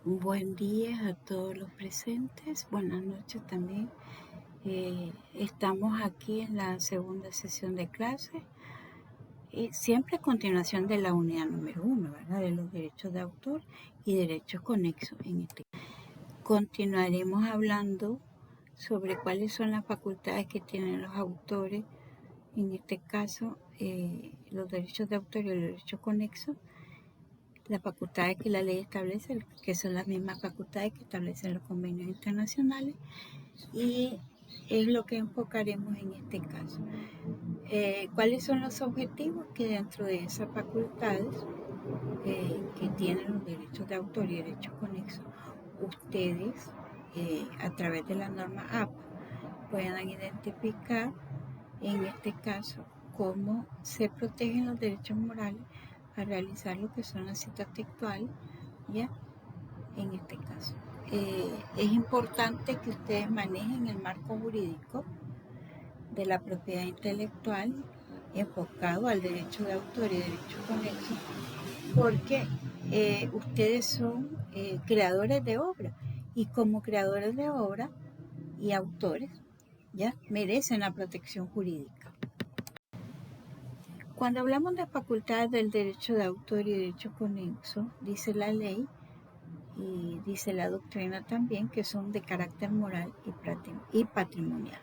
Buen día a todos los presentes, buenas noches también. Estamos aquí en la segunda sesión de clase, siempre a continuación de la unidad número 1, ¿verdad? De los derechos de autor y derechos conexos. Continuaremos hablando sobre cuáles son las facultades que tienen los autores, en este caso los derechos de autor y los derechos conexos, las facultades que la ley establece, que son las mismas facultades que establecen los convenios internacionales, y es lo que enfocaremos en este caso. ¿Cuáles son los objetivos que dentro de esas facultades que tienen los derechos de autor y derechos conexos, ustedes a través de la norma APA puedan identificar en este caso cómo se protegen los derechos morales a realizar lo que son las citas textuales, ¿ya? En este caso. Es importante que ustedes manejen el marco jurídico de la propiedad intelectual enfocado al derecho de autor y derecho conexo, porque ustedes son creadores de obra, y como creadores de obra y autores, ya merecen la protección jurídica. Cuando hablamos de facultades del derecho de autor y derecho conexo, dice la ley y dice la doctrina también que son de carácter moral y patrimonial.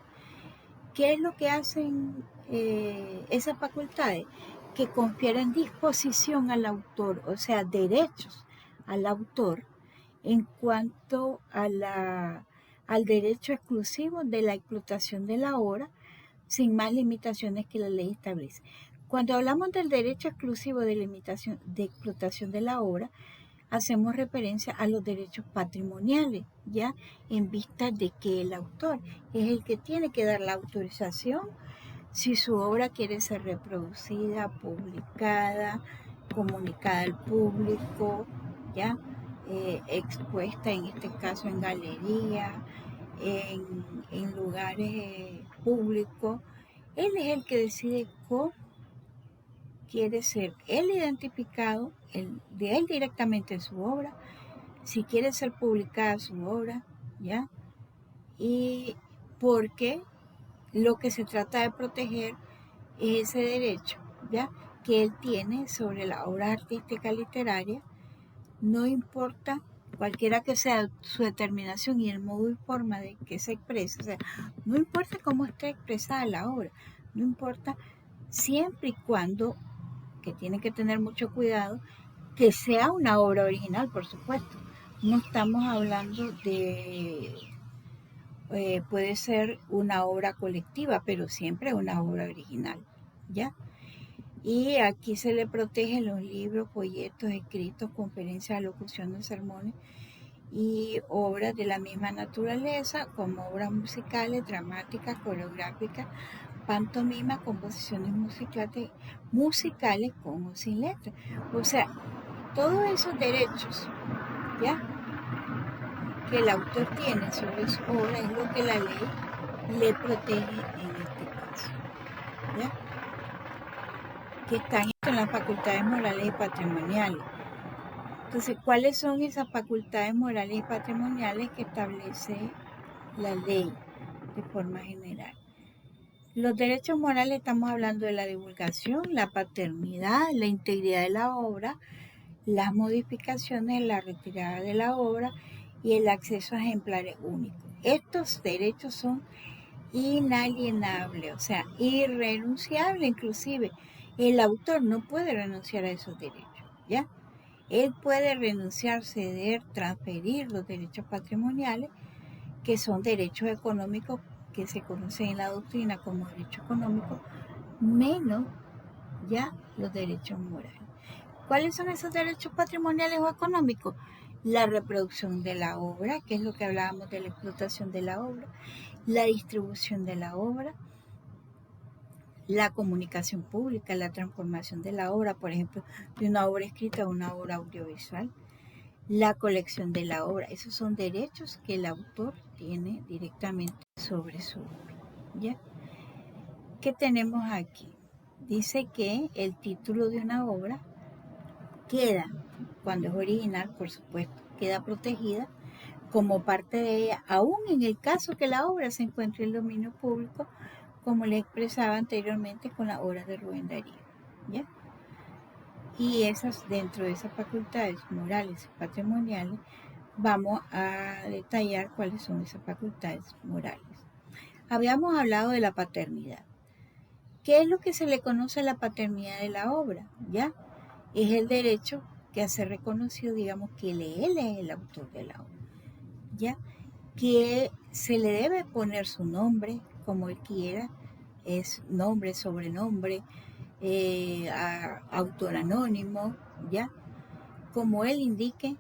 ¿Qué es lo que hacen esas facultades? Que confieren disposición al autor, o sea, derechos al autor en cuanto a al derecho exclusivo de la explotación de la obra, sin más limitaciones que la ley establece. Cuando hablamos del derecho exclusivo de limitación de explotación de la obra, hacemos referencia a los derechos patrimoniales, ya en vista de que el autor es el que tiene que dar la autorización si su obra quiere ser reproducida, publicada, comunicada al público, ya expuesta en este caso en galería, en lugares públicos. Él es el que decide cómo quiere ser él identificado, de él directamente en su obra, si quiere ser publicada su obra, ¿ya? Y porque lo que se trata de proteger es ese derecho, ¿ya? Que él tiene sobre la obra artística literaria, no importa cualquiera que sea su determinación y el modo y forma de que se exprese, o sea, no importa cómo esté expresada la obra, no importa, siempre y cuando, que tiene que tener mucho cuidado, que sea una obra original, por supuesto. No estamos hablando de, puede ser una obra colectiva, pero siempre una obra original, ¿ya? Y aquí se le protegen los libros, folletos, escritos, conferencias, alocuciones, sermones y obras de la misma naturaleza, como obras musicales, dramáticas, coreográficas, pantomima, composiciones musicales con o sin letra. O sea, todos esos derechos, ¿ya?, que el autor tiene sobre su obra es lo que la ley le protege en este caso, ¿ya?, que están en las facultades morales y patrimoniales. Entonces, ¿cuáles son esas facultades morales y patrimoniales que establece la ley de forma general? Los derechos morales, estamos hablando de la divulgación, la paternidad, la integridad de la obra, las modificaciones, la retirada de la obra y el acceso a ejemplares únicos. Estos derechos son inalienables, o sea, irrenunciables inclusive. El autor no puede renunciar a esos derechos, ¿ya? Él puede renunciar, ceder, transferir los derechos patrimoniales, que son derechos económicos que se conocen en la doctrina como derechos económicos, menos ya los derechos morales. ¿Cuáles son esos derechos patrimoniales o económicos? La reproducción de la obra, que es lo que hablábamos de la explotación de la obra, la distribución de la obra, la comunicación pública, la transformación de la obra, por ejemplo, de una obra escrita a una obra audiovisual, la colección de la obra. Esos son derechos que el autor tiene directamente sobre su obra, ¿ya? ¿Qué tenemos aquí? Dice que el título de una obra queda, cuando es original, por supuesto, queda protegida como parte de ella, aún en el caso que la obra se encuentre en dominio público, como le expresaba anteriormente con la obra de Rubén Darío, ¿ya? Y dentro de esas facultades morales y patrimoniales, vamos a detallar cuáles son esas facultades morales. Habíamos hablado de la paternidad. ¿Qué es lo que se le conoce a la paternidad de la obra? ¿Ya? Es el derecho que hace reconocido, digamos, que él es el autor de la obra, ¿ya? Que se le debe poner su nombre como él quiera, es nombre, sobrenombre, autor anónimo, ¿ya? Como él indique,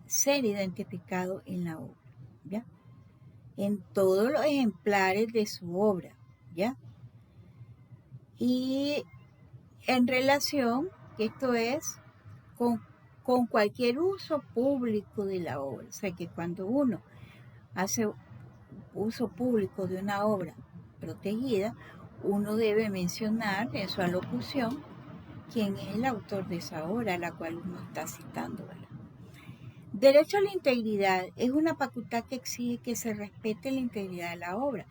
ser identificado en la obra, ¿ya? En todos los ejemplares de su obra, ¿ya? Y en relación, esto es, con cualquier uso público de la obra. O sea que cuando uno hace uso público de una obra protegida, uno debe mencionar en su alocución quién es el autor de esa obra a la cual uno está citando, ¿verdad? Derecho a la integridad es una facultad que exige que se respete la integridad de la obra.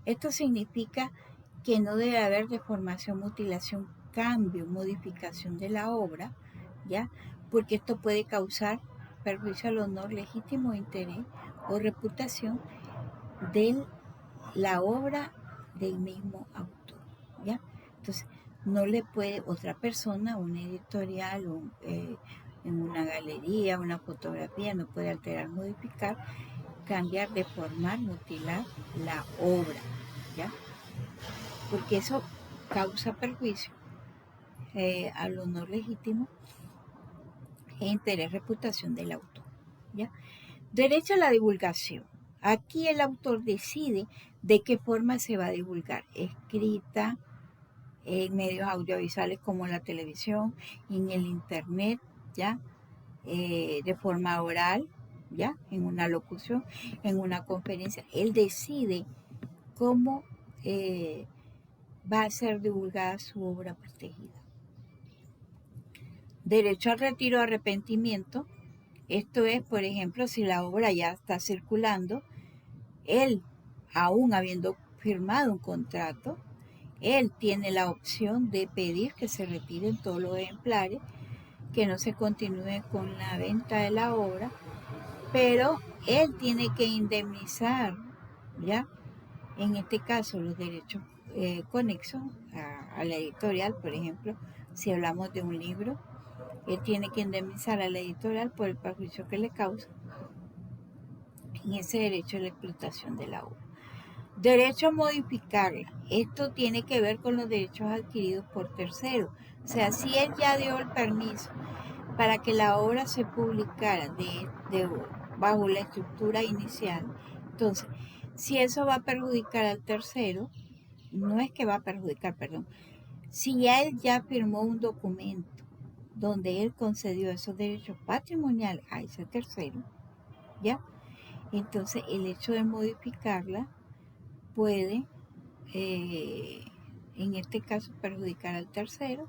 Esto significa que no debe haber deformación, mutilación, cambio, modificación de la obra, ¿ya? Porque esto puede causar perjuicio al honor, legítimo interés o reputación de la obra del mismo autor, ¿ya? Entonces, no le puede otra persona, una editorial, en una galería, una fotografía, no puede alterar, modificar, cambiar, deformar, mutilar la obra, ¿ya? Porque eso causa perjuicio al honor legítimo e interés, reputación del autor, ¿ya? Derecho a la divulgación. Aquí el autor decide de qué forma se va a divulgar, escrita, en medios audiovisuales como la televisión, en el internet, ¿ya? De forma oral, ¿ya? En una locución, en una conferencia. Él decide cómo va a ser divulgada su obra protegida. Derecho al retiro o arrepentimiento. Esto es, por ejemplo, si la obra ya está circulando, él, aún habiendo firmado un contrato, él tiene la opción de pedir que se retiren todos los ejemplares, que no se continúe con la venta de la obra, pero él tiene que indemnizar, ¿ya? En este caso, los derechos conexos a la editorial, por ejemplo, si hablamos de un libro, él tiene que indemnizar a la editorial por el perjuicio que le causa en ese derecho a la explotación de la obra. Derecho a modificarla. Esto tiene que ver con los derechos adquiridos por terceros. O sea, si él ya dio el permiso para que la obra se publicara bajo la estructura inicial, entonces, si eso va a perjudicar al tercero, no es que va a perjudicar, perdón, si él ya firmó un documento donde él concedió esos derechos patrimoniales a ese tercero, ¿ya? Entonces, el hecho de modificarla puede, en este caso, perjudicar al tercero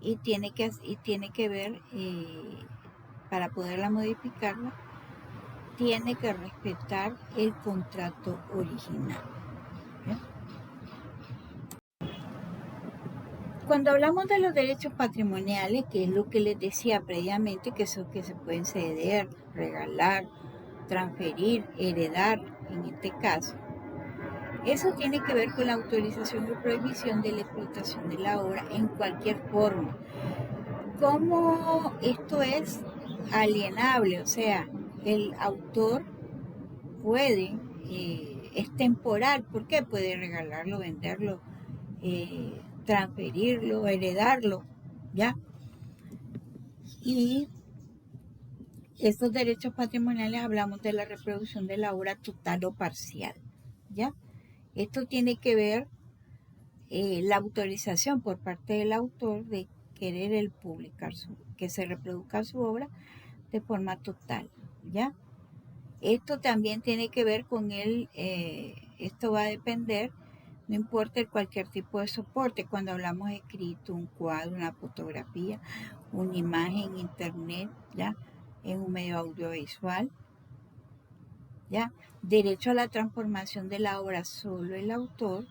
y tiene que ver, para poderla modificarla, tiene que respetar el contrato original, ¿ya? Cuando hablamos de los derechos patrimoniales, que es lo que les decía previamente, que son que se pueden ceder, regalar, transferir, heredar, en este caso, eso tiene que ver con la autorización o prohibición de la explotación de la obra en cualquier forma. ¿Cómo esto es alienable? O sea, el autor puede, es temporal, ¿por qué? Puede regalarlo, venderlo, transferirlo, heredarlo, ¿ya? Y estos derechos patrimoniales hablamos de la reproducción de la obra total o parcial, ¿ya? Esto tiene que ver la autorización por parte del autor de querer el publicar que se reproduzca su obra de forma total, ¿ya? Esto también tiene que ver con esto va a depender, no importa cualquier tipo de soporte, cuando hablamos escrito, un cuadro, una fotografía, una imagen, internet, ¿ya? en un medio audiovisual, ¿ya? Derecho a la transformación de la obra solo el autor.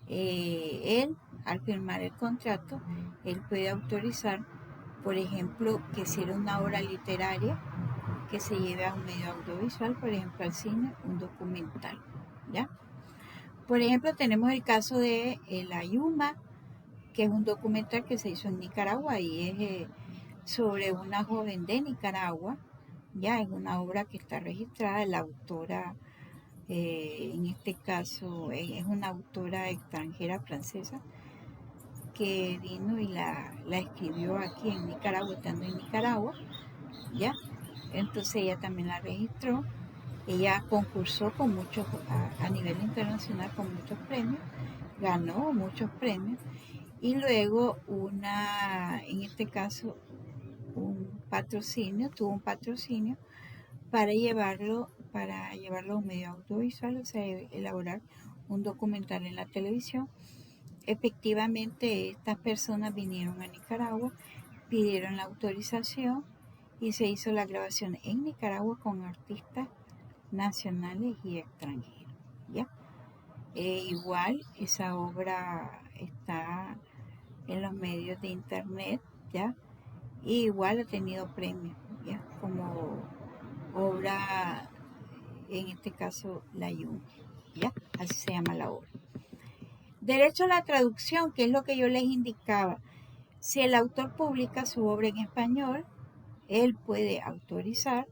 Él, al firmar el contrato, él puede autorizar, por ejemplo, que si era una obra literaria, que se lleve a un medio audiovisual, por ejemplo, al cine, un documental, ¿ya? Por ejemplo, tenemos el caso de La Yuma, que es un documental que se hizo en Nicaragua y es sobre una joven de Nicaragua, ya es una obra que está registrada, la autora, en este caso, es una autora extranjera francesa que vino y la escribió aquí en Nicaragua, estando en Nicaragua, ya. Entonces ella también la registró. Ella concursó con muchos, a nivel internacional con muchos premios, ganó muchos premios y luego en este caso, tuvo un patrocinio para llevarlo a un medio audiovisual, o sea, elaborar un documental en la televisión. Efectivamente, estas personas vinieron a Nicaragua, pidieron la autorización y se hizo la grabación en Nicaragua con artistas nacionales y extranjeros, ¿ya? Igual esa obra está en los medios de internet, ¿ya? Y igual ha tenido premios, ¿ya? Como obra, en este caso, La Yuma, ¿ya? Así se llama la obra. Derecho a la traducción, que es lo que yo les indicaba. Si el autor publica su obra en español, él puede autorizar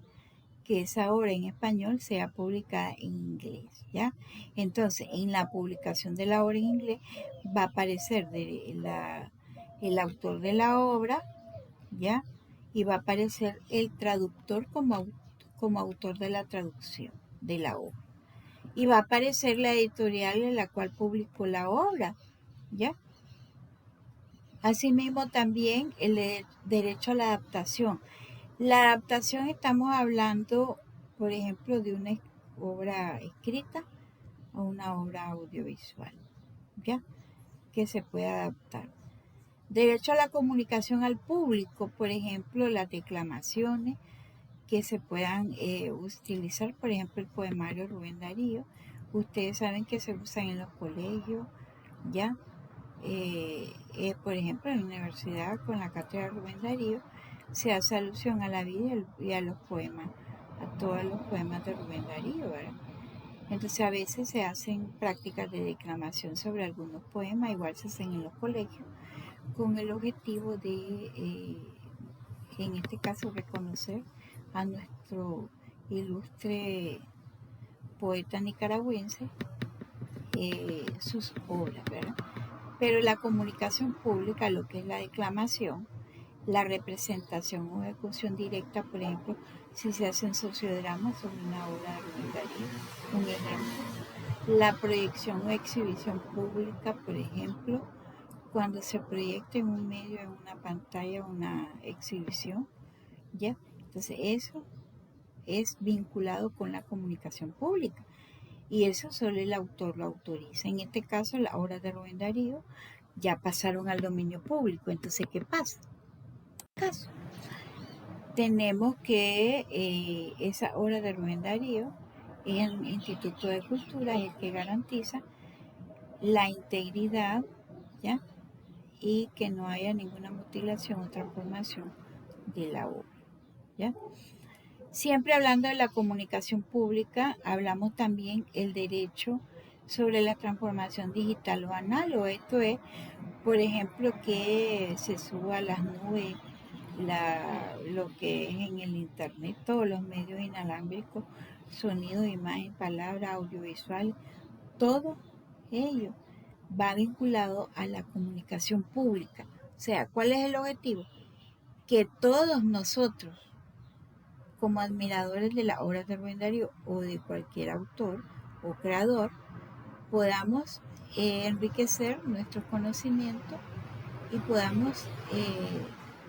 que esa obra en español sea publicada en inglés, ¿ya? Entonces, en la publicación de la obra en inglés va a aparecer el autor de la obra, ¿ya? Y va a aparecer el traductor como autor de la traducción de la obra. Y va a aparecer la editorial en la cual publicó la obra, ¿ya? Asimismo, también el derecho a la adaptación. La adaptación estamos hablando, por ejemplo, de una obra escrita o una obra audiovisual, ¿ya? Que se puede adaptar. Derecho a la comunicación al público, por ejemplo, las declamaciones que se puedan utilizar, por ejemplo, el poemario Rubén Darío. Ustedes saben que se usan en los colegios, ¿ya? Por ejemplo, en la universidad con la cátedra Rubén Darío se hace alusión a la vida y a los poemas, a todos los poemas de Rubén Darío, ¿verdad? Entonces a veces se hacen prácticas de declamación sobre algunos poemas, igual se hacen en los colegios, con el objetivo de, en este caso, reconocer a nuestro ilustre poeta nicaragüense, sus obras, ¿verdad? Pero la comunicación pública, lo que es la declamación, la representación o ejecución directa, por ejemplo, si se hace un sociodrama sobre una obra de Rubén Darío, un ejemplo. La proyección o exhibición pública, por ejemplo, cuando se proyecta en un medio, en una pantalla, una exhibición, ¿ya? Entonces eso es vinculado con la comunicación pública. Y eso solo el autor lo autoriza. En este caso, las obras de Rubén Darío ya pasaron al dominio público. Entonces, ¿qué pasa? Caso. Tenemos que esa obra de Rubén Darío, el Instituto de Cultura es el que garantiza la integridad, ¿ya? Y que no haya ninguna mutilación o transformación de la obra, ¿ya? Siempre hablando de la comunicación pública, hablamos también el derecho sobre la transformación digital o análogo. Esto es, por ejemplo, que se suba a las nubes lo que es en el internet, todos los medios inalámbricos, sonido, imagen, palabra, audiovisual, todo ello va vinculado a la comunicación pública. O sea, ¿cuál es el objetivo? Que todos nosotros, como admiradores de las obras de Rubén Darío o de cualquier autor o creador, podamos enriquecer nuestros conocimientos y podamos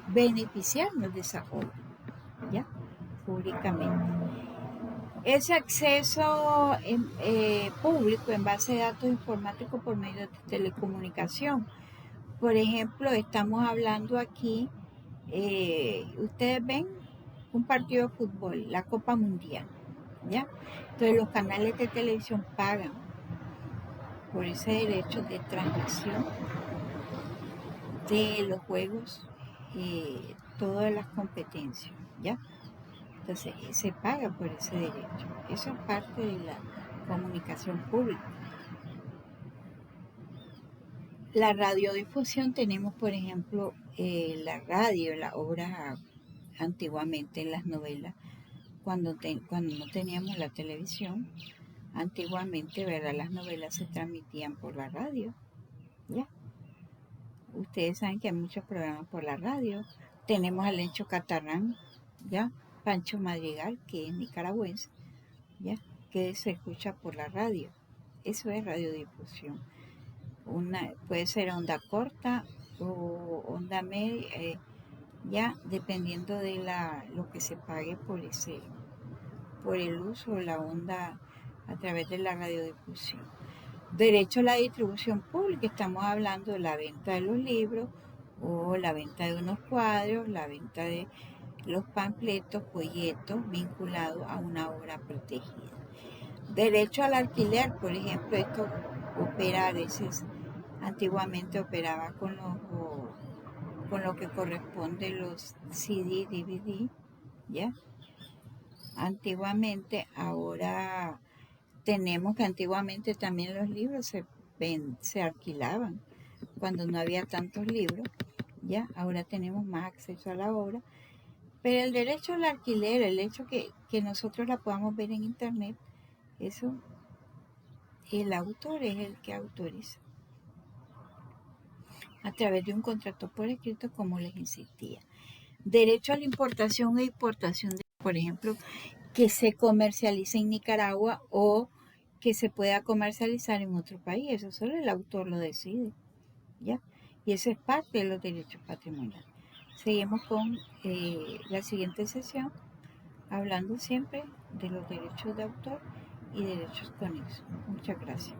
beneficiarnos de esa obra, ¿ya? Públicamente. Ese acceso público en base de datos informáticos por medio de telecomunicación. Por ejemplo, estamos hablando aquí, ustedes ven un partido de fútbol, la Copa Mundial, ¿ya? Entonces los canales de televisión pagan por ese derecho de transmisión de los juegos, todas las competencias, ¿ya? Entonces se paga por ese derecho. Eso es parte de la comunicación pública. La radiodifusión tenemos, por ejemplo, la radio, la obra antiguamente en las novelas, cuando no teníamos la televisión, antiguamente, ¿verdad? Las novelas se transmitían por la radio, ¿ya? Ustedes saben que hay muchos programas por la radio. Tenemos a Lencho Catarrán, ¿ya? Pancho Madrigal, que es nicaragüense, ¿ya? Que se escucha por la radio. Eso es radiodifusión. Puede ser onda corta o onda media, ya dependiendo de lo que se pague por el uso de la onda a través de la radiodifusión. Derecho a la distribución pública, estamos hablando de la venta de los libros o la venta de unos cuadros, la venta de los panfletos, folletos vinculados a una obra protegida. Derecho al alquiler, por ejemplo, esto opera a veces, antiguamente operaba con lo que corresponde los CD, DVD, ¿ya? Antiguamente, ahora tenemos que antiguamente también los libros se alquilaban cuando no había tantos libros, ¿ya? Ahora tenemos más acceso a la obra, pero el derecho al alquiler, el hecho que nosotros la podamos ver en internet, eso el autor es el que autoriza a través de un contrato por escrito, como les insistía. Derecho a la importación e exportación, por ejemplo, que se comercialice en Nicaragua o que se pueda comercializar en otro país. Eso solo el autor lo decide, ¿ya? Y eso es parte de los derechos patrimoniales. Seguimos con la siguiente sesión, hablando siempre de los derechos de autor y derechos conexos. Muchas gracias.